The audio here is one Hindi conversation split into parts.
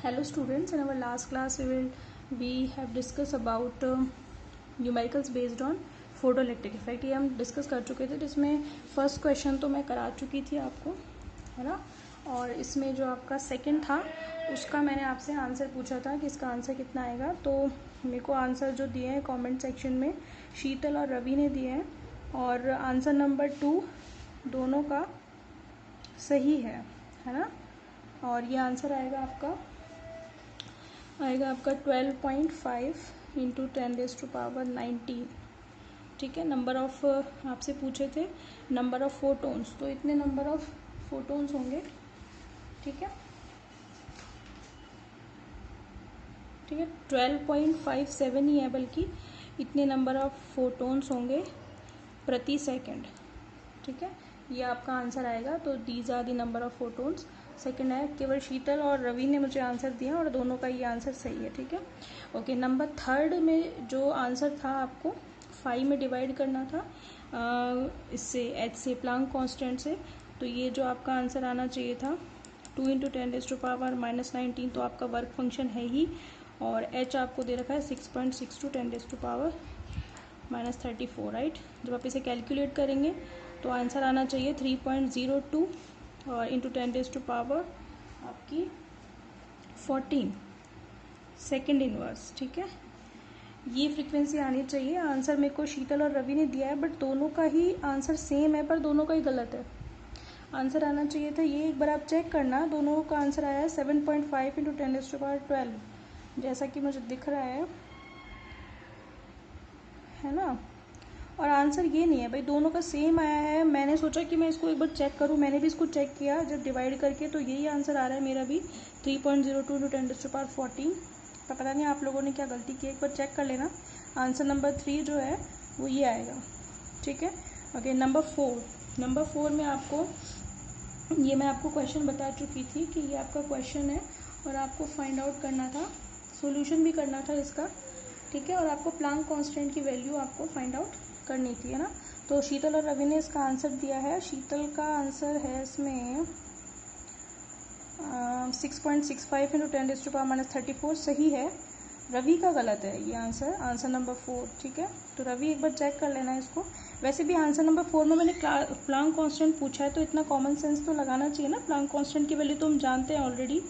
Hello students, in our last class we have discussed about numericals based on photoelectric effect. ये हम डिस्कस कर चुके थे, जिसमें फर्स्ट क्वेश्चन तो मैं करा चुकी थी आपको, है ना। और इसमें जो आपका सेकंड था उसका मैंने आपसे आंसर पूछा था कि इसका आंसर कितना आएगा। तो मेरे को आंसर जो दिए हैं कमेंट सेक्शन में शीतल और रवि ने दिए हैं, और आंसर नंबर 2 दोनों का सही है ना। और ये आंसर आएगा आपका 12.5 इंटू 10⁻19। ठीक है। नंबर ऑफ आपसे पूछे थे नंबर ऑफ फोटोन्स, तो इतने नंबर ऑफ फोटोन्स होंगे। ठीक है, 12.57 ही है, बल्कि इतने नंबर ऑफ फोटोन्स होंगे प्रति सेकंड। ठीक है, ये आपका आंसर आएगा। तो these are the number of photons. Second है, केवल शीतल और रवि ने मुझे आंसर दिया और दोनों का ये आंसर सही है। ठीक है, ओके। नंबर थर्ड में जो आंसर था आपको 5 में डिवाइड करना था इससे एच से, प्लांक कांस्टेंट से। तो ये जो आपका आंसर आना चाहिए था 2 इंटू 10⁻−19, तो आपका वर्क फंक्शन है ही। और एच आपको दे रखा है 6.62 10⁻−34, राइट। जब आप इसे कैलकुलेट करेंगे तो आंसर आना चाहिए 3.02 और इंटू 10⁻⁴ आपकी 14 सेकेंड इनवर्स। ठीक है, ये फ्रीक्वेंसी आनी चाहिए। आंसर मेरे को शीतल और रवि ने दिया है, बट दोनों का ही आंसर सेम है, पर दोनों का ही गलत है। आंसर आना चाहिए था ये, एक बार आप चेक करना। दोनों का आंसर आया है 7.5 इंटू 10⁻12, जैसा कि मुझे दिख रहा है ना। और आंसर ये नहीं है भाई, दोनों का सेम आया है। मैंने सोचा कि मैं इसको एक बार चेक करूं, मैंने भी इसको चेक किया जब डिवाइड करके, तो यही आंसर आ रहा है मेरा भी 3.02 इंटू 10⁻14। पर पता नहीं आप लोगों ने क्या गलती की, एक बार चेक कर लेना। आंसर नंबर 3 जो है वो ये आएगा। ठीक है, ओके। नंबर 4 में आपको ये मैं आपको क्वेश्चन बता चुकी थी कि ये आपका क्वेश्चन है और आपको फाइंड आउट करना था, सोल्यूशन भी करना था इसका। ठीक है, और आपको प्लांक कांस्टेंट की वैल्यू आपको फाइंड आउट करनी थी, है ना। तो शीतल और रवि ने इसका आंसर दिया है। शीतल का आंसर है इसमें 6.65 इंटू 10⁻34 सही है। रवि का गलत है ये आंसर नंबर 4। ठीक है, तो रवि एक बार चेक कर लेना इसको। वैसे भी आंसर नंबर 4 में मैंने प्लांक कांस्टेंट पूछा है, तो इतना कॉमन सेंस तो लगाना चाहिए ना। प्लांक कांस्टेंट की वैल्यू तो हम जानते हैं ऑलरेडी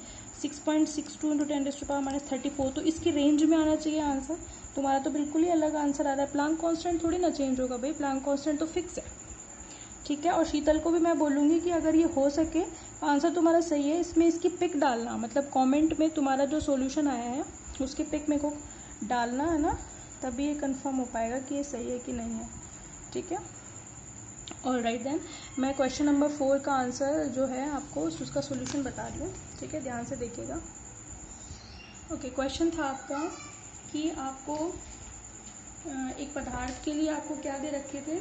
6.62 इंटू 10⁻34, तो इसकी रेंज में आना चाहिए आंसर। तुम्हारा तो बिल्कुल ही अलग आंसर आ रहा है। प्लांक कांस्टेंट थोड़ी ना चेंज होगा भाई, प्लांक कांस्टेंट तो फिक्स है। ठीक है, और शीतल को भी मैं बोलूँगी कि अगर ये हो सके आंसर तुम्हारा सही है, इसमें इसकी पिक डालना, मतलब कमेंट में तुम्हारा जो सॉल्यूशन आया है उसकी पिक मेरे को डालना, है ना। तभी ये कंफर्म हो पाएगा कि ये सही है कि नहीं है। ठीक है, ऑल राइट देन। मैं क्वेश्चन नंबर 4 का आंसर जो है आपको उसका सॉल्यूशन बता रही हूँ। ठीक है, ध्यान से देखिएगा। ओके, क्वेश्चन था आपका कि आपको एक पदार्थ के लिए आपको क्या दे रखे थे,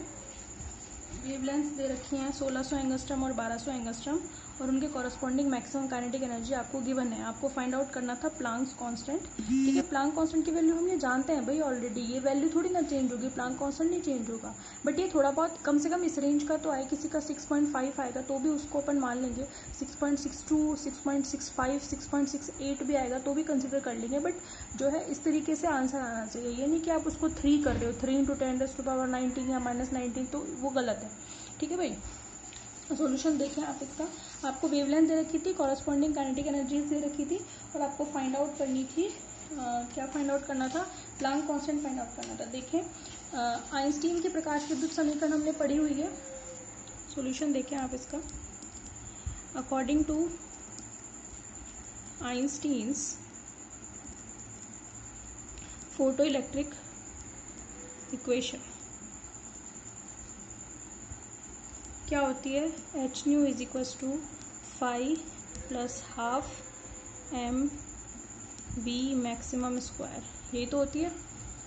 वेवलेंथ दे रखी हैं 1600 एंगस्ट्रम और 1200 एंगस्ट्रम, और उनके कॉरस्पॉन्डिंग मैक्सिमम काइनेटिक एनर्जी आपको गिवन है। आपको फाइंड आउट करना था प्लांक्स कांस्टेंट। ठीक है, प्लांक कांस्टेंट की वैल्यू हम ये जानते हैं भाई ऑलरेडी, ये वैल्यू थोड़ी ना चेंज होगी, प्लांक कांस्टेंट नहीं चेंज होगा। बट ये थोड़ा बहुत कम से कम इस रेंज का तो आए, किसी का 6.5 आएगा तो भी उसको अपन मान लेंगे, 6.62, 6.65, 6.68 भी आएगा तो भी कंसिडर कर लेंगे। बट जो है इस तरीके से आंसर आना चाहिए, ये नहीं कि आप उसको 3 कर रहे हो, 3 इंटू 10⁻19 या -19, तो वो गलत है। ठीक है भाई, सॉल्यूशन देखें आप इसका। आपको वेवलेंथ दे रखी थी, कॉरस्पॉन्डिंग काइनेटिक एनर्जीज दे रखी थी, और आपको फाइंड आउट करनी थी क्या फाइंड आउट करना था, प्लांक कांस्टेंट फाइंड आउट करना था। देखें आइंस्टीन के प्रकाश विद्युत समीकरण हमने पढ़ी हुई है। सॉल्यूशन देखें आप इसका। According to Einstein's photo electric equation क्या होती है, H nu is equals to 5 + ½ mv maximum square, यही तो होती है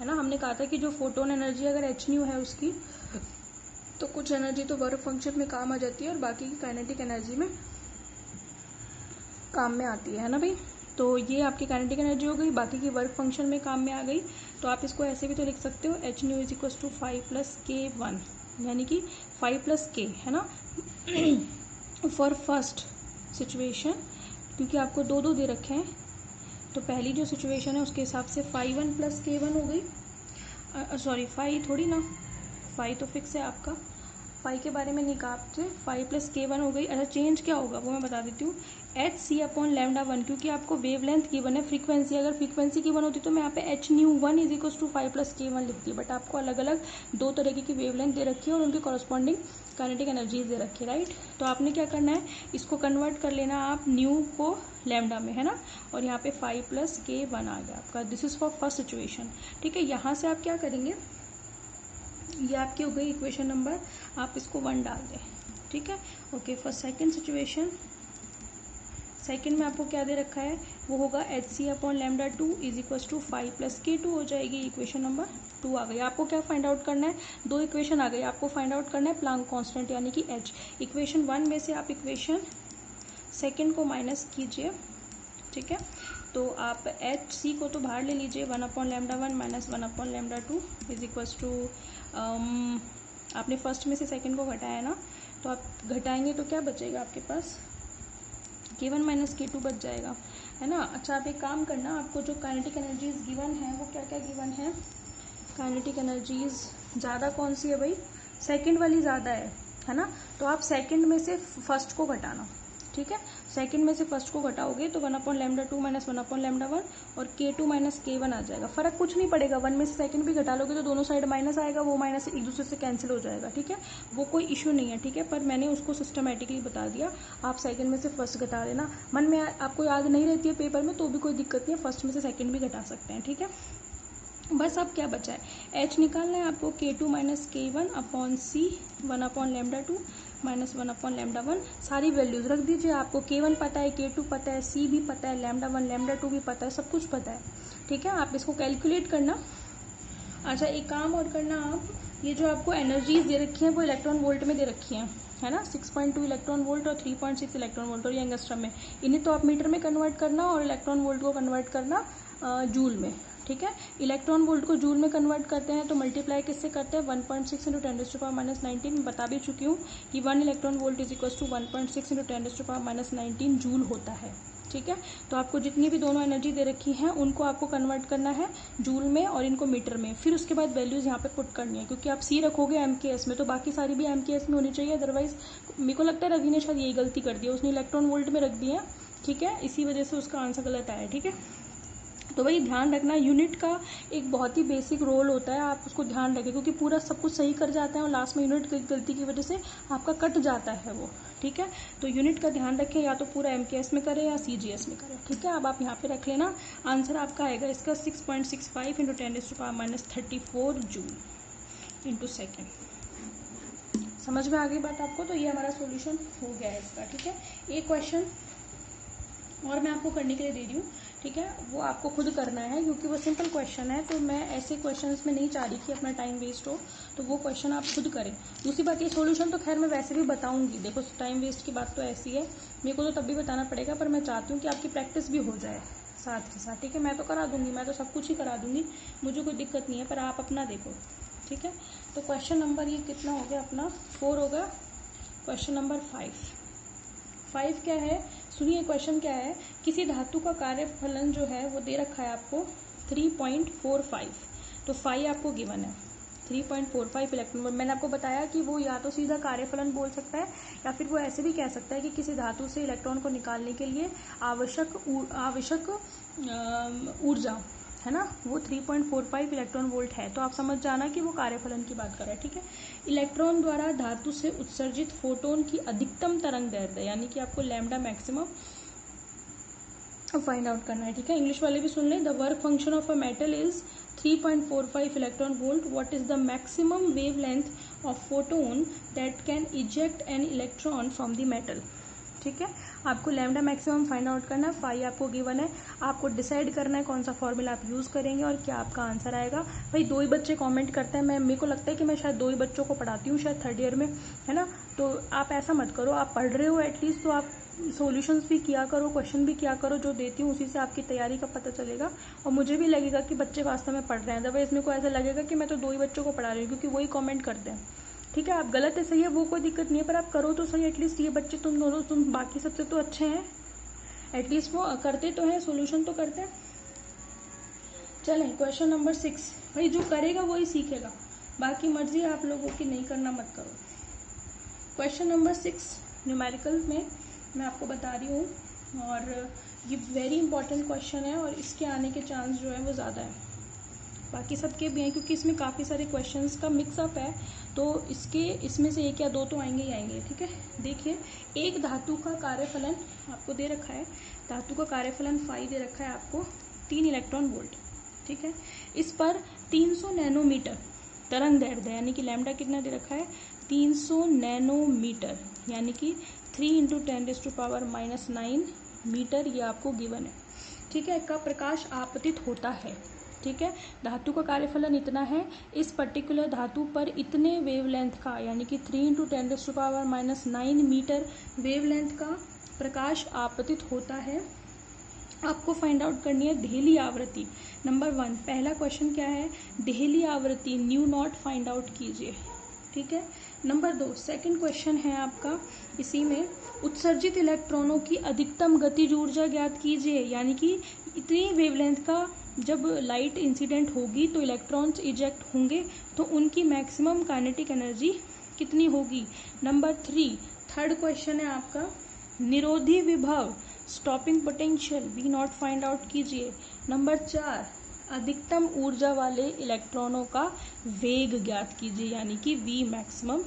ना। हमने कहा था कि जो फोटोन एनर्जी अगर एच न्यू है उसकी, तो कुछ एनर्जी तो वर्क फंक्शन में काम आ जाती है और बाकी की काइनेटिक एनर्जी में काम में आती है ना भाई। तो ये आपकी काइनेटिक एनर्जी हो गई, बाकी की वर्क फंक्शन में काम में आ गई। तो आप इसको ऐसे भी तो लिख सकते हो, H nu is equals to 5 + k1, यानी कि 5 + k, है ना। फॉर फर्स्ट सिचुएशन, क्योंकि आपको दो दे रखे हैं, तो पहली जो सिचुएशन है उसके हिसाब से फाई 1 प्लस K1 हो गई, सॉरी फाई थोड़ी ना, फाई तो फिक्स है आपका, फाई के बारे में नहीं कहा आपसे, फाई प्लस K1 हो गई। अच्छा चेंज क्या होगा वो मैं बता देती हूँ, एच सी अपॉन लैम्डा 1, क्योंकि आपको वेव लेंथ गिवन है, फ्रीक्वेंसी अगर फ्रीक्वेंसी गिवन होती तो मैं यहाँ पे H nu 1 is equal to phi plus K1 लिखती है, बट आपको अलग अलग दो तरीके की वेव लेंथ दे रखी है और उनकी कॉरस्पॉन्डिंग काइनेटिक एनर्जीज दे रखी है, राइट। तो आपने क्या करना है, इसको कन्वर्ट कर लेना आप न्यू को लैम्डा में, है ना, और यहाँ पे फाई प्लस K1 आ गया आपका। This is for first situation, ठीक है। यहाँ से आप क्या करेंगे, ये आपकी हो गई इक्वेशन नंबर, आप इसको 1 डाल दें, ठीक है। Okay, for second situation, second में आपको क्या दे रखा है, वो होगा H C upon lambda 2 is equal to phi plus K2 हो जाएगी, इक्वेशन नंबर 2 आ गई। आपको क्या फाइंड आउट करना है, दो इक्वेशन आ गई, आपको फाइंड आउट करना है प्लांक कांस्टेंट यानी कि एच। इक्वेशन 1 में से आप इक्वेशन सेकेंड को माइनस कीजिए, ठीक है। तो आप एच सी को तो बाहर ले लीजिए, 1 upon lambda 1 minus 1 upon lambda 2 is equals to, आपने फर्स्ट में से सेकंड को घटाया ना, तो आप घटाएंगे तो क्या बचेगा आपके पास, K1 माइनस K2 बच जाएगा, है ना। अच्छा आप एक काम करना, आपको जो काइनेटिक एनर्जीज गिवन है वो क्या क्या गिवन है, काइनेटिक एनर्जीज ज़्यादा कौन सी है भाई, सेकंड वाली ज़्यादा है ना, तो आप सेकंड में से फर्स्ट को घटाना, ठीक है। सेकंड में से फर्स्ट को घटाओगे तो 1 upon lambda 2 minus 1 upon lambda 1 और K2 माइनस K1 आ जाएगा। फर्क कुछ नहीं पड़ेगा, 1 में से सेकंड भी घटा लोगे तो दोनों साइड माइनस आएगा, वो माइनस एक दूसरे से कैंसिल हो जाएगा, ठीक है, वो कोई इशू नहीं है, ठीक है। पर मैंने उसको सिस्टमेटिकली बता दिया, आप सेकंड में से फर्स्ट घटा लेना, मन में आपको याद नहीं रहती है पेपर में तो भी कोई दिक्कत नहीं है, फर्स्ट में से सेकंड भी घटा सकते हैं, ठीक है। बस अब क्या बचा है, एच निकालना है आपको, K2 माइनस K1 अपॉन सी 1 upon lambda 2 minus 1 upon lambda 1, सारी वैल्यूज रख दीजिए। आपको K1 पता है, K2 पता है, C भी पता है, लैम्डा 1 लैम्डा 2 भी पता है, सब कुछ पता है, ठीक है। आप इसको कैलकुलेट करना। अच्छा एक काम और करना आप, ये जो आपको एनर्जीज दे रखी हैं वो इलेक्ट्रॉन वोल्ट में दे रखी हैं, है ना, 6.2 इलेक्ट्रॉन वोल्ट और 3.6 इलेक्ट्रॉन वोल्ट और ये एंगस्ट्रम में, इन्हें तो आप मीटर में कन्वर्ट करना और इलेक्ट्रॉन वोल्ट को कन्वर्ट करना जूल में, ठीक है। इलेक्ट्रॉन वोल्ट को जूल में कन्वर्ट करते हैं तो मल्टीप्लाई किससे करते हैं, 1.6 इंटू 10⁻⁻19, बता भी चुकी हूँ कि 1 electron volt is equal to 1.6 into 10⁻⁻19 joule होता है, ठीक है। तो आपको जितनी भी दोनों एनर्जी दे रखी हैं उनको आपको कन्वर्ट करना है जूल में और इनको मीटर में, फिर उसके बाद वैल्यूज यहाँ पे पुट करनी है, क्योंकि आप सी रखोगे MKS में तो बाकी सारी भी MKS में होनी चाहिए, अदरवाइज मेरे को लगता है रवि ने शायद यही गलती कर दी है, उसने इलेक्ट्रॉन वोल्ट में रख दिया, ठीक है, इसी वजह से उसका आंसर गलत आया, ठीक है। तो भाई ध्यान रखना, यूनिट का एक बहुत ही बेसिक रोल होता है, आप उसको ध्यान रखें, क्योंकि पूरा सब कुछ सही कर जाते हैं और लास्ट में यूनिट की गलती की वजह से आपका कट जाता है वो, ठीक है। तो यूनिट का ध्यान रखें, या तो पूरा MKS में करें या CGS में करें, ठीक है। अब आप यहाँ पे रख लेना, आंसर आपका आएगा इसका 6.65 इंटू 10⁻⁻34 जूल इंटू सेकेंड। समझ में आ गई बात आपको, तो ये हमारा सोल्यूशन हो गया है इसका, ठीक है। एक क्वेश्चन और मैं आपको करने के लिए दे रही हूँ, ठीक है, वो आपको खुद करना है क्योंकि वो सिंपल क्वेश्चन है, तो मैं ऐसे क्वेश्चंस में नहीं चाह रही कि अपना टाइम वेस्ट हो, तो वो क्वेश्चन आप खुद करें। दूसरी बात, ये सॉल्यूशन तो खैर मैं वैसे भी बताऊंगी, देखो टाइम वेस्ट की बात तो ऐसी है, मेरे को तो तब भी बताना पड़ेगा, पर मैं चाहती हूँ कि आपकी प्रैक्टिस भी हो जाए साथ के साथ, ठीक है। मैं तो करा दूंगी, मैं तो सब कुछ ही करा दूंगी, मुझे कोई दिक्कत नहीं है, पर आप अपना देखो, ठीक है। तो क्वेश्चन नंबर ये कितना हो गया अपना, 4 हो गया। क्वेश्चन नंबर 5 क्या है, सुनिए क्वेश्चन क्या है, किसी धातु का कार्यफलन जो है वो दे रखा है आपको 3.45, तो फाई आपको गिवन है 3.45 इलेक्ट्रॉन वोल्ट। मैंने आपको बताया कि वो या तो सीधा कार्यफलन बोल सकता है या फिर वो ऐसे भी कह सकता है कि किसी धातु से इलेक्ट्रॉन को निकालने के लिए आवश्यक ऊर्जा, है ना, वो 3.45 इलेक्ट्रॉन वोल्ट है, तो आप समझ जाना कि वो कार्यफलन की बात कर रहा है, ठीक है। इलेक्ट्रॉन द्वारा धातु से उत्सर्जित फोटोन की अधिकतम तरंग दैर्ध्य, यानी कि आपको लैम्डा मैक्सिमम फाइंड आउट करना है, ठीक है। इंग्लिश वाले भी सुन लें, the work function of a metal is 3.45 electron volt, what is the maximum wave length of photon that can eject an electron from the metal, ठीक है। आपको लैम्डा मैक्सिमम फाइंड आउट करना है, फाई आपको गिवन है, आपको डिसाइड करना है कौन सा फॉर्मूला आप यूज करेंगे और क्या आपका आंसर आएगा। भाई 2 ही बच्चे कमेंट करते हैं, मेरे को लगता है कि मैं शायद 2 ही बच्चों को पढ़ाती हूँ शायद 3rd ईयर में, है ना, तो आप ऐसा मत करो, आप पढ़ रहे हो एटलीस्ट तो आप सॉल्यूशंस भी किया करो, क्वेश्चन भी किया करो, जो देती हूँ उसी से आपकी तैयारी का पता चलेगा और मुझे भी लगेगा कि बच्चे वास्तव में पढ़ रहे हैं, अदरवाइज मेरे को ऐसा लगेगा कि मैं तो 2 ही बच्चों को पढ़ा रही हूँ, क्योंकि वही कमेंट करते हैं, ठीक है। आप गलत है सही है वो कोई दिक्कत नहीं है, पर आप करो तो सही, एटलीस्ट ये बच्चे तुम दोनों, तुम बाकी सबसे तो अच्छे हैं, एटलीस्ट वो करते तो हैं, सोल्यूशन तो करते हैं, चलें क्वेश्चन नंबर 6। भाई जो करेगा वही सीखेगा, बाकी मर्जी आप लोगों की, नहीं करना मत करो। क्वेश्चन नंबर 6 न्यूमेरिकल में मैं आपको बता रही हूँ, और ये वेरी इंपॉर्टेंट क्वेश्चन है और इसके आने के चांस जो है वो ज़्यादा है, बाकी सबके भी हैं क्योंकि इसमें काफ़ी सारे क्वेश्चंस का मिक्सअप है, तो इसमें से एक या दो तो आएंगे ही आएंगे। ठीक है, देखिए एक धातु का कार्यफलन आपको दे रखा है, धातु का कार्यफलन फाई दे रखा है आपको 3 इलेक्ट्रॉन वोल्ट। ठीक है, इस पर 300 नैनोमीटर तरंग दैर्ध्य यानी कि लैम्डा कितना दे रखा है 300 नैनोमीटर, यानी कि 3 × 10⁻⁹ मीटर, ये आपको गिवन है। ठीक है, का प्रकाश आपतित होता है। ठीक है, धातु का कार्यफलन इतना है, इस पर्टिकुलर धातु पर इतने वेवलेंथ का यानी कि 3 × 10⁻⁹ मीटर वेवलेंथ का प्रकाश आपतित होता है। आपको फाइंड आउट करनी है देहली आवृत्ति। नंबर 1 पहला क्वेश्चन क्या है, देहली आवृत्ति न्यू नॉट फाइंड आउट कीजिए। ठीक है, नंबर 2 सेकंड क्वेश्चन है आपका, इसी में उत्सर्जित इलेक्ट्रॉनों की अधिकतम गतिज ऊर्जा ज्ञात कीजिए, यानी कि इतनी वेवलेंथ का जब लाइट इंसिडेंट होगी तो इलेक्ट्रॉन्स इजेक्ट होंगे, तो उनकी मैक्सिमम काइनेटिक एनर्जी कितनी होगी। नंबर 3 थर्ड क्वेश्चन है आपका, निरोधी विभव stopping potential V not find out कीजिए। नंबर 4 अधिकतम ऊर्जा वाले इलेक्ट्रॉनों का वेग ज्ञात कीजिए, यानी कि वी मैक्सिमम।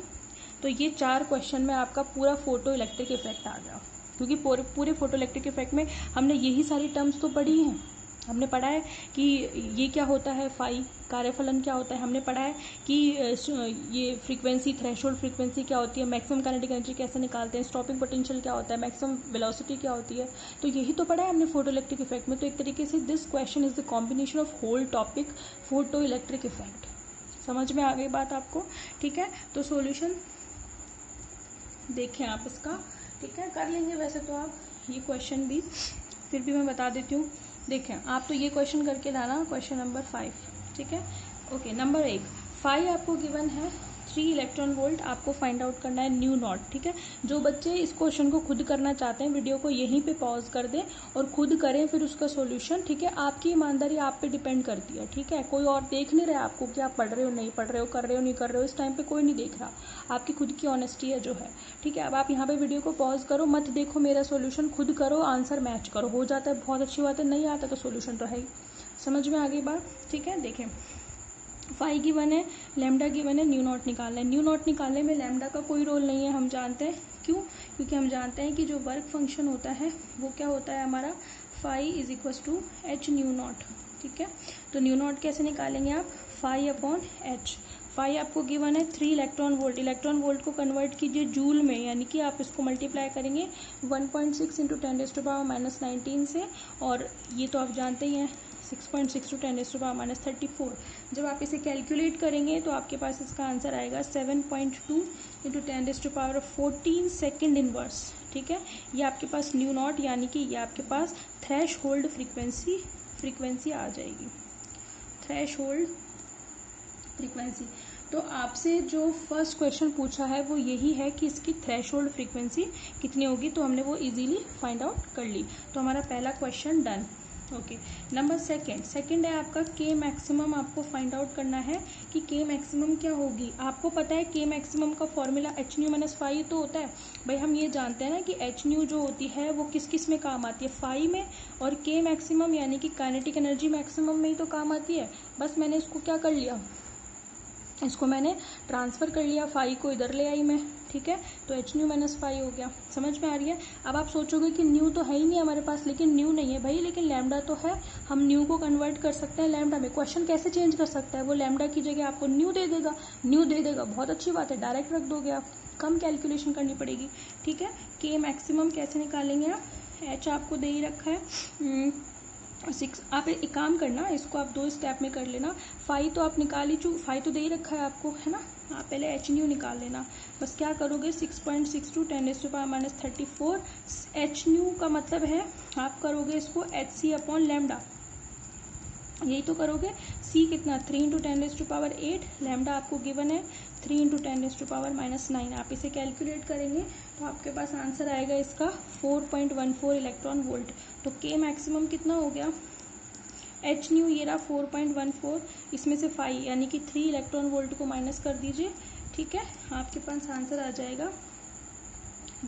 तो ये 4 क्वेश्चन में आपका पूरा फोटो इलेक्ट्रिक इफेक्ट आ गया, क्योंकि पूरे फोटो इलेक्ट्रिक इफेक्ट में हमने यही सारी टर्म्स तो पढ़ी हैं। हमने पढ़ा है कि ये क्या होता है फाई, कार्यफलन क्या होता है, हमने पढ़ा है कि ये फ्रीक्वेंसी थ्रेशोल्ड फ्रीक्वेंसी क्या होती है, मैक्सिमम काइनेटिक एनर्जी कैसे निकालते हैं, स्टॉपिंग पोटेंशियल क्या होता है, मैक्सिमम वेलोसिटी क्या होती है, तो यही तो पढ़ा है हमने फोटो इलेक्ट्रिक इफेक्ट में। तो एक तरीके से this question is the combination of whole topic photo electric effect. समझ में आ गई बात आपको। ठीक है, तो सॉल्यूशन देखें आप इसका। ठीक है, कर लेंगे वैसे तो आप ये क्वेश्चन भी, फिर भी मैं बता देती हूँ। देखें आप तो ये क्वेश्चन करके लाना, क्वेश्चन नंबर 5। ठीक है, ओके। नंबर 1 फाई आपको गिवन है 3 इलेक्ट्रॉन वोल्ट, आपको फाइंड आउट करना है न्यू नॉट। ठीक है, जो बच्चे इस क्वेश्चन को खुद करना चाहते हैं वीडियो को यहीं पे पॉज कर दें और खुद करें फिर उसका सॉल्यूशन। ठीक है, आपकी ईमानदारी आप पे डिपेंड करती है। ठीक है, कोई और देख नहीं रहा आपको कि आप पढ़ रहे हो नहीं पढ़ रहे हो, कर रहे हो नहीं कर रहे हो, इस टाइम पे कोई नहीं देख रहा, आपकी खुद की ऑनेस्टी है जो है। ठीक है, अब आप यहाँ पे वीडियो को पॉज करो, मत देखो मेरा सॉल्यूशन, खुद करो, आंसर मैच करो, हो जाता है बहुत अच्छी बात है, नहीं आता तो सॉल्यूशन तो है ही। समझ में आ गई बात। ठीक है, देखें फाई गिवन है, लैम्डा गिवन है, न्यू नॉट निकालना है। न्यू नॉट निकालने में लैम्डा का कोई रोल नहीं है, हम जानते हैं क्यों, क्योंकि हम जानते हैं कि जो वर्क फंक्शन होता है वो क्या होता है हमारा, phi is equal to H nu not. ठीक है, तो न्यू नॉट कैसे निकालेंगे आप, फाई अपॉन एच। फाई आपको गिवन है 3 इलेक्ट्रॉन वोल्ट, इलेक्ट्रॉन वोल्ट को कन्वर्ट कीजिए जूल में, यानी कि आप इसको मल्टीप्लाई करेंगे 1.6 × 10⁻⁻19 से, और ये तो आप जानते ही हैं 6.6 × 10⁻34। जब आप इसे कैलकुलेट करेंगे तो आपके पास इसका आंसर आएगा 7.2 × 10⁻14 सेकेंड इनवर्स। ठीक है, ये आपके पास न्यू नॉट यानी कि ये आपके पास थ्रेश होल्ड फ्रीक्वेंसी आ जाएगी, थ्रेश होल्ड फ्रीक्वेंसी। तो आपसे जो फर्स्ट क्वेश्चन पूछा है वो यही है कि इसकी थ्रेशोल्ड फ्रीक्वेंसी कितनी होगी, तो हमने वो इजीली फाइंड आउट कर ली। तो हमारा पहला question done. Okay, number second है आपका के मैक्सिमम, आपको फाइंड आउट करना है कि के मैक्सिमम क्या होगी। आपको पता है के मैक्सिमम का formula H nu minus phi तो होता है। भाई हम ये जानते हैं ना कि एच न्यू जो होती है वो किस किस में काम आती है, फाई में, और के मैक्सिमम यानी कि काइनेटिक एनर्जी मैक्सिमम में ही तो काम आती है। बस मैंने इसको क्या कर लिया, इसको मैंने ट्रांसफ़र कर लिया, फाई को इधर ले आई मैं। ठीक है, तो एच न्यू माइनस फाई हो गया। समझ में आ रही है। अब आप सोचोगे कि न्यू तो है ही नहीं हमारे पास, लेकिन न्यू नहीं है भाई, लेकिन लैम्डा तो है, हम न्यू को कन्वर्ट कर सकते हैं लैम्डा में। क्वेश्चन कैसे चेंज कर सकता है, वो लैम्डा की जगह आपको न्यू दे देगा, बहुत अच्छी बात है, डायरेक्ट रख दोगे आप, कम कैलकुलेशन करनी पड़ेगी। ठीक है, के मैक्सिमम कैसे निकालेंगे आप, एच आपको दे ही रखा है 6। आप एक काम करना, इसको आप 2 स्टेप में कर लेना। फाई तो आप निकाल ही फाई तो दे ही रखा है आपको, है ना, आप पहले एच न्यू निकाल लेना। बस क्या करोगे 6.6 × 10⁻⁻34, एच न्यू का मतलब है आप करोगे इसको एच सी अपॉन लैम्डा, यही तो करोगे। सी कितना 3 × 10⁸, लैम्डा आपको गिवन है 3 × 10⁻⁻9। आप इसे कैलकुलेट करेंगे तो आपके पास आंसर आएगा इसका 4.14 इलेक्ट्रॉन वोल्ट। तो के मैक्सिमम कितना हो गया एच न्यू ये रहा 4.14, इसमें से 5 यानी कि 3 इलेक्ट्रॉन वोल्ट को माइनस कर दीजिए, ठीक है, आपके पास आंसर आ जाएगा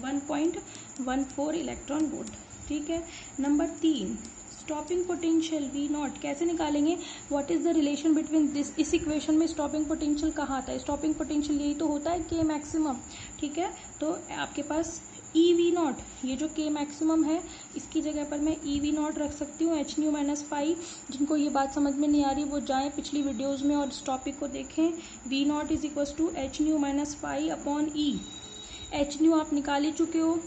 1.14 इलेक्ट्रॉन वोल्ट, ठीक है। Number 3, stopping potential V not कैसे निकालेंगे, what is the relation between this, इस इक्वेशन में स्टॉपिंग पोटेंशियल कहाँ आता है, स्टॉपिंग पोटेंशियल यही तो होता है के मैक्सिमम, ठीक है। तो आपके पास ई वी नॉट, ये जो के मैक्सिमम है इसकी जगह पर मैं ई वी नॉट रख सकती हूँ, एच न्यू माइनस 5। जिनको ये बात समझ में नहीं आ रही वो जाएं पिछली वीडियोज़ में और इस टॉपिक को देखें। V not is equal to H nu minus 5 upon E, H nu आप निकाल ही चुके हो,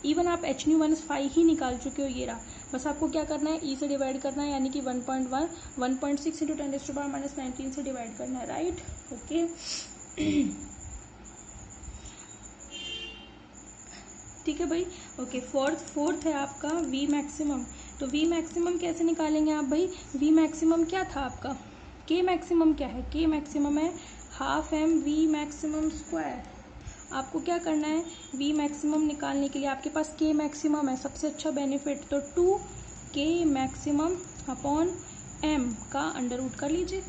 इवन आप एच न्यू माइनस 5 ही निकाल चुके हो, ये रहा, बस आपको क्या करना है, ई से डिवाइड करना है, यानी कि 1.1 1.6 इंटू 10⁻⁻19 से डिवाइड करना है, राइट, ओके। ठीक है भाई, ओके। फोर्थ है आपका वी मैक्सिमम। तो वी मैक्सिमम कैसे निकालेंगे आप भाई, वी मैक्सिमम क्या था आपका, के मैक्सिमम क्या है, के मैक्सिमम है half M V maximum square. आपको क्या करना है, वी मैक्सिमम निकालने के लिए आपके पास के मैक्सिमम है, सबसे अच्छा बेनिफिट, तो 2 के मैक्सिमम अपॉन एम का अंडर रूट कर लीजिए,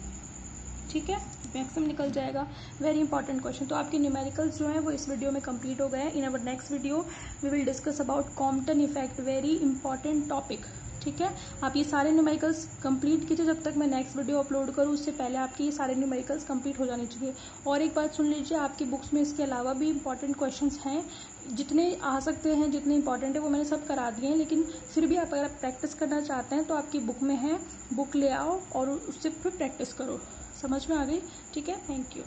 ठीक है, मैक्सिमम निकल जाएगा। Very important question. तो आपके न्यूमेरिकल्स जो हैं वो इस वीडियो में कंप्लीट हो गए हैं। In our next video we will discuss about Compton effect, very important topic, ठीक है। आप ये सारे न्यूमेरिकल्स कंप्लीट कीजिए, जब तक मैं नेक्स्ट वीडियो अपलोड करूँ उससे पहले आपके ये सारे न्यूमेरिकल्स कंप्लीट हो जाने चाहिए। और एक बात सुन लीजिए, आपकी बुक्स में इसके अलावा भी इंपॉर्टेंट क्वेश्चंस हैं, जितने आ सकते हैं, जितने इंपॉर्टेंट है वो मैंने सब करा दिए हैं, लेकिन फिर भी आप अगर प्रैक्टिस करना चाहते हैं तो आपकी बुक में है, बुक ले आओ और उससे फिर प्रैक्टिस करो। समझ में आ गई, ठीक है, थैंक यू।